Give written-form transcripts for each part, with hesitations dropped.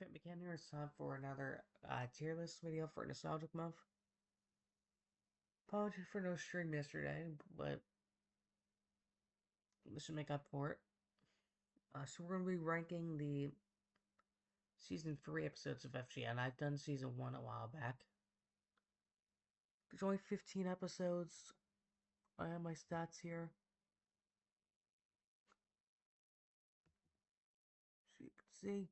Fit McKenna here. It's time for another tier list video for Nostalgic Month. Apologies for no stream yesterday, but this should make up for it. So we're going to be ranking the Season 3 episodes of FGN. I've done Season 1 a while back. There's only 15 episodes. I have my stats here, so you can see.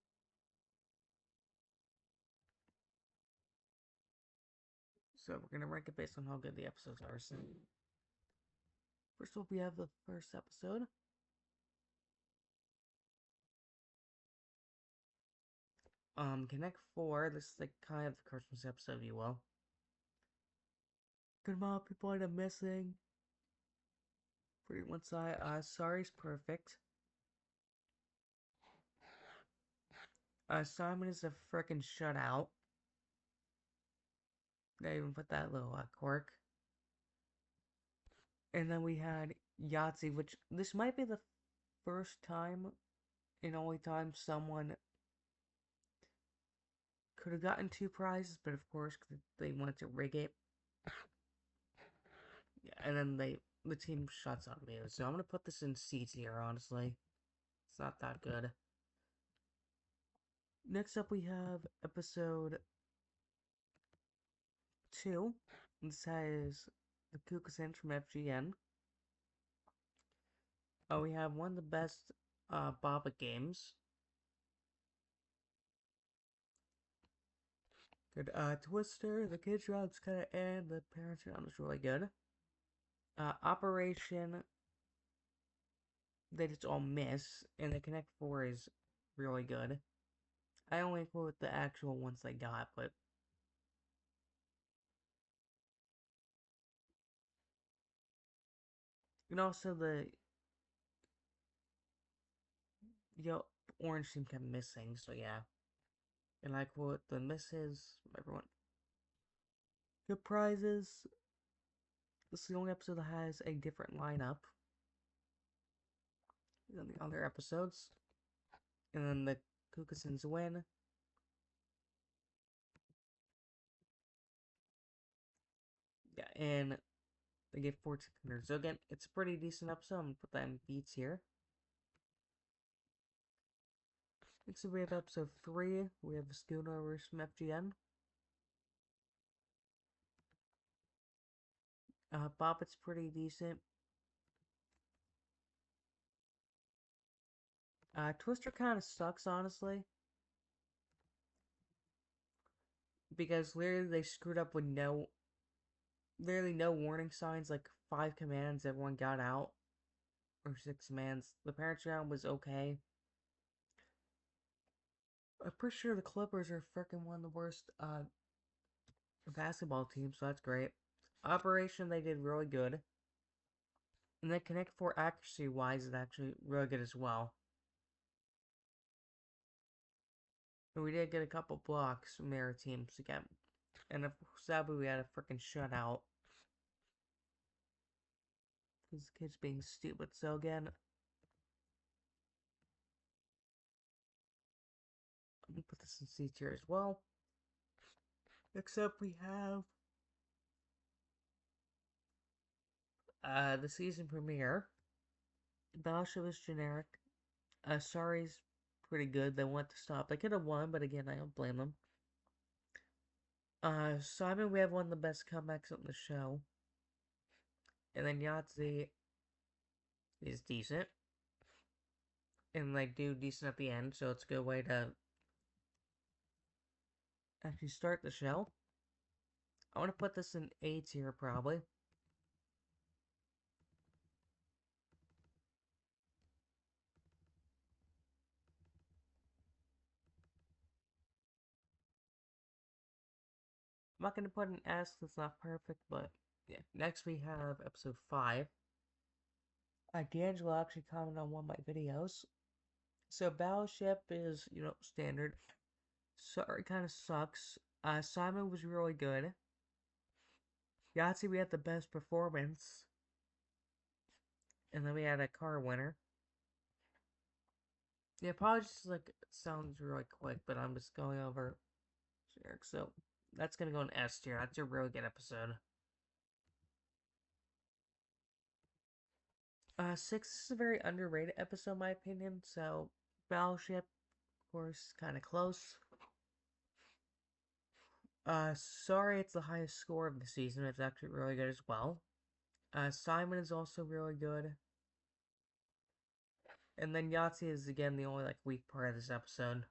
So we're going to rank it based on how good the episodes are. So first of all, we have the first episode. Connect 4. This is the kind of the Christmas episode, if you will. Good amount of people end up missing. Pretty one side. Sorry's perfect. Simon is a frickin' shutout. They even put that little quirk. And then we had Yahtzee, which this might be the first time and only time someone could have gotten 2 prizes, but of course they wanted to rig it. Yeah, and then the team shuts on me. So I'm gonna put this in C tier, honestly. It's not that good. Next up we have episode 2. This has the Kukusen from FGN. We have one of the best Baba games. Good. Twister, the kids round's kind of and the parents round is really good. Operation, they just all miss, and the Connect 4 is really good. I only quote the actual ones they got, but and also the orange team kept missing, so yeah. And I quote the misses, everyone. Good prizes. This is the only episode that has a different lineup than the other episodes. And then the Kukusins win. Yeah, and they get 1400. So again, it's a pretty decent episode. I'm gonna put that in beats here. Next we have episode 3. We have the Schooner vs. from FGN. Bobbit's pretty decent. Twister kind of sucks, honestly. Because literally they screwed up with literally no warning signs, like 5 commands, everyone got out. Or 6 commands. The parents round was okay. I'm pretty sure the Clippers are freaking one of the worst basketball teams, so that's great. Operation, they did really good. And then Connect 4 accuracy wise is actually really good as well. And we did get a couple blocks from their teams again. And sadly we had a freaking shutout. Because the kid's being stupid. So again, I'm gonna put this in C tier as well. Except we have the season premiere. Battleship is generic. Sorry's pretty good. They want to stop. They could have won, but again, I don't blame them. Simon, we have one of the best comebacks on the show. And then Yahtzee is decent. And they do decent at the end, so it's a good way to actually start the show. I want to put this in A tier, probably. I'm not going to put an S, that's not perfect, but yeah. Next we have episode 5. D'Angelo actually commented on one of my videos. So Battleship is, standard. Sorry, kind of sucks. Simon was really good. Yahtzee, we had the best performance. And then we had a car winner. Yeah, probably just like sounds really quick, but I'm just going over generic. So that's gonna go in S tier. That's a really good episode. 6 is a very underrated episode, in my opinion. So Battleship, of course, kind of close. Sorry, it's the highest score of the season. It's actually really good as well. Simon is also really good. And then Yahtzee is again the only like weak part of this episode.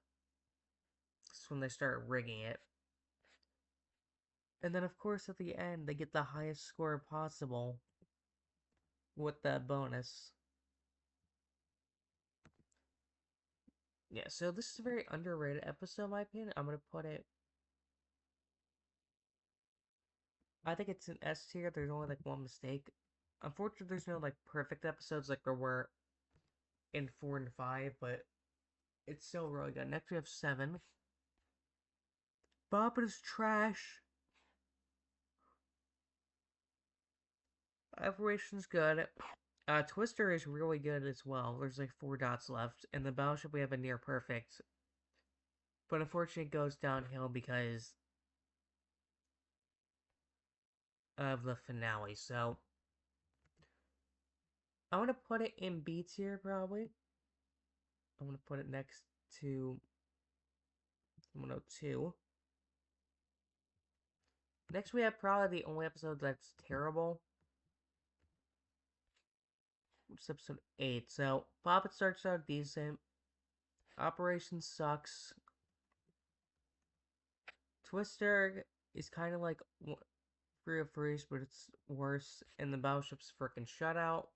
It's when they start rigging it. And then of course at the end they get the highest score possible with that bonus. Yeah, so this is a very underrated episode in my opinion. I'm gonna put it, I think it's an S tier. There's only like one mistake. Unfortunately there's no like perfect episodes like there were in 4 and 5, but it's still really good. Next we have 7. Bob is trash. Operation's good. Twister is really good as well. There's like 4 dots left. And the Battleship we have a near perfect. But unfortunately it goes downhill because of the finale. So I'm gonna put it in B tier probably. I'm gonna put it next to 102. Next we have probably the only episode that's terrible. Which is episode 8. So Poppet starts out decent. Operation sucks. Twister is kind of like Free of Freeze, but it's worse. And the Battleship's freaking shutout.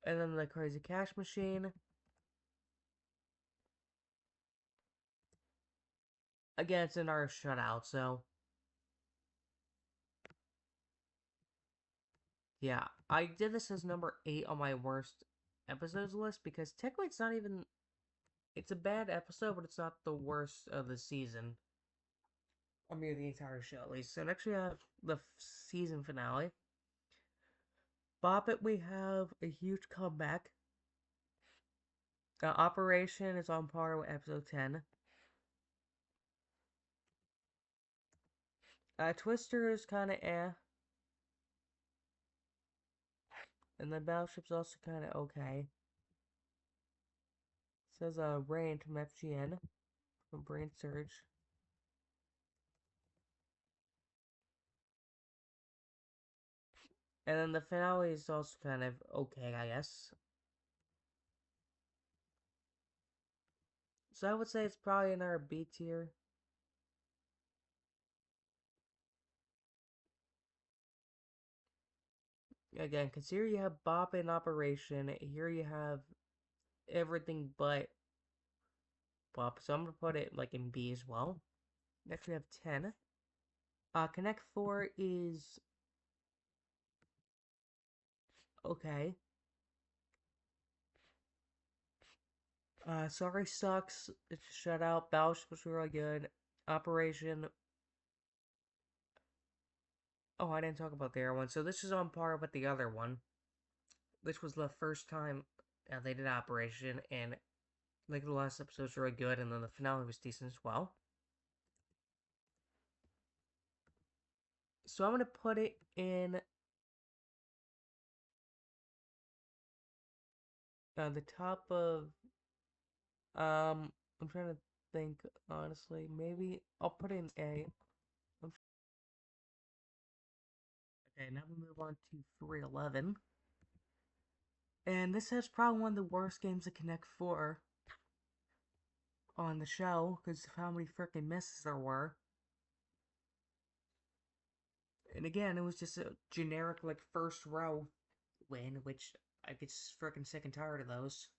And then the Crazy Cash Machine. Again, it's another shutout, so yeah. I did this as number 8 on my worst episodes list because technically it's not even, it's a bad episode, but it's not the worst of the season. I mean, the entire show at least. So next we have the season finale. Bop It, we have a huge comeback. Operation is on par with episode 10. Twister is kind of eh. And the Battleship's also kind of okay. It says Rain from FGN from Brain Surge. And then the finale is also kind of okay, I guess. So I would say it's probably in our B tier. Again, because here you have Bop in Operation. Here you have everything but Bop. So I'm going to put it like in B as well. Next we have 10. Connect 4 is okay. Sorry sucks. It's a shutout. Battleship was really good. Operation. Oh, I didn't talk about the other one. So this is on par with the other one. This was the first time they did Operation, and like the last episode was really good, and then the finale was decent as well. So I'm gonna put it in the top of I'm trying to think honestly. Maybe I'll put it in A. Okay, now we move on to 311. And this is probably one of the worst games of Connect 4 on the show, because of how many freaking misses there were. And again, it was just a generic, like, first row win, which I get freaking sick and tired of those.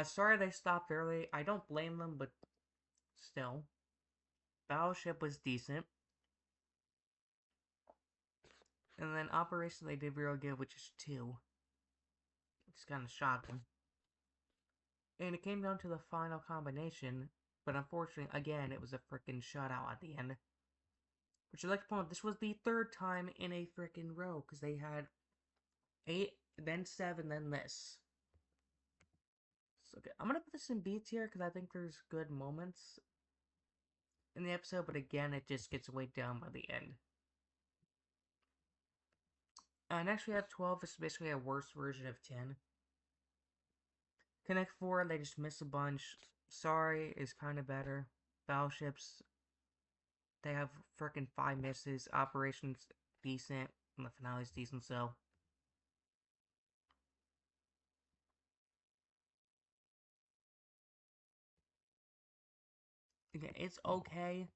Sorry they stopped early. I don't blame them, but still. Battleship was decent. And then Operation they did real good, which is 2. It's kind of shocking. And it came down to the final combination, but unfortunately, again, it was a freaking shutout at the end. Which I'd like to point out, this was the 3rd time in a freaking row, because they had 8 then 7, then this. So, okay, I'm gonna put this in B tier because I think there's good moments in the episode, but again, it just gets weighed down by the end. Next we have 12. This is basically a worse version of 10. Connect 4, they just miss a bunch. Sorry is kind of better. Battleships, they have freaking 5 misses. Operations, decent. And the finale's decent, so. Again, it's okay.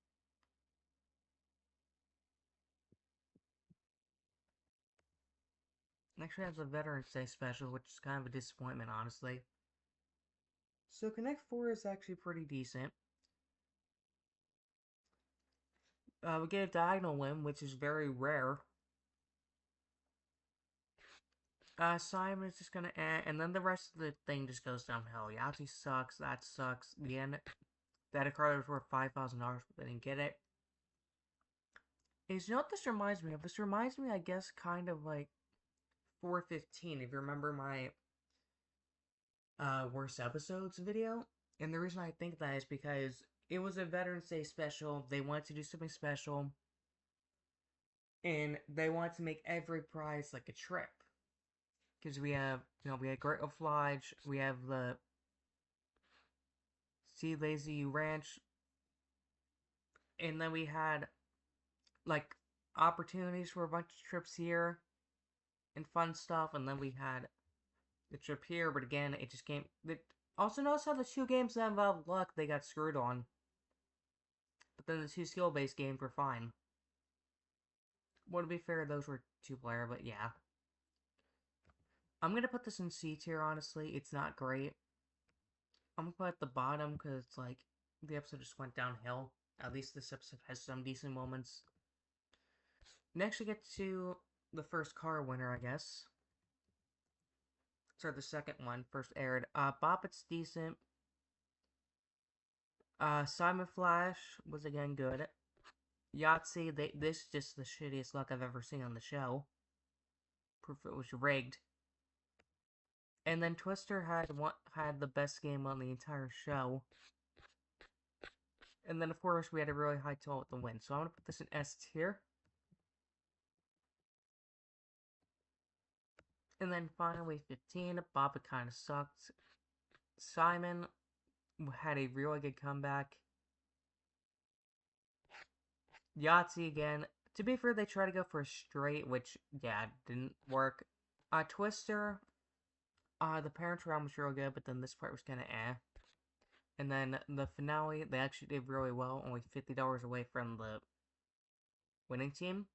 Next we have the Veterans Day special, which is kind of a disappointment, honestly. So Connect 4 is actually pretty decent. We get a diagonal win, which is very rare. Simon's just gonna and then the rest of the thing just goes downhill. Yahtzee sucks, that sucks. The end, that card was worth $5,000, but they didn't get it. Is, you know what this reminds me of? This reminds me, I guess, kind of like 415, if you remember my worst episodes video. And the reason I think that is because it was a Veterans Day special. They wanted to do something special, and they wanted to make every prize like a trip. Because we have, we had Great Wolf Lodge, we have the Sea Lazy Ranch, and then we had like opportunities for a bunch of trips here and fun stuff, and then we had the trip here, but again, it just came. Also, notice how the 2 games that involved luck they got screwed on, but then the 2 skill-based games were fine. Well, to be fair, those were 2-player, but yeah. I'm gonna put this in C tier, honestly. It's not great. I'm gonna put it at the bottom because it's like the episode just went downhill. At least this episode has some decent moments. Next, we get to the first car winner, I guess. Sorry, the second one, first aired. Bop, it's decent. Simon Flash was again good. Yahtzee, this is just the shittiest luck I've ever seen on the show. Proof it was rigged. And then Twister had the best game on the entire show. And then, of course, we had a really high total with the win. So I'm going to put this in S tier. And then finally, 15. Bob, it kind of sucked. Simon had a really good comeback. Yahtzee again. To be fair, they tried to go for a straight, which, yeah, didn't work. Twister, the Parents Realm was real good, but then this part was kind of eh. And then the finale, they actually did really well, only $50 away from the winning team.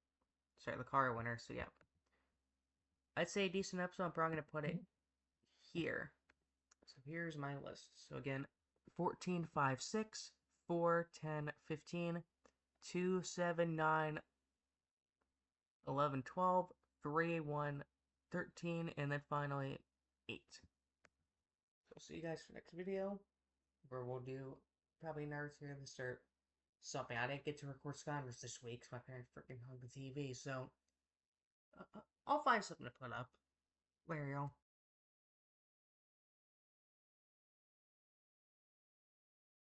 Sorry, the car winner, so yeah. I'd say a decent episode, I'm probably going to put it here. So here's my list. So again, 14, 5, 6, 4, 10, 15, 2, 7, 9, 11, 12, 3, 1, 13, and then finally 8. So see you guys for next video, where we'll do probably Naruto this or something. I didn't get to record Skywars this week because my parents freaking hung the TV, so I'll find something to put up. Later, y'all.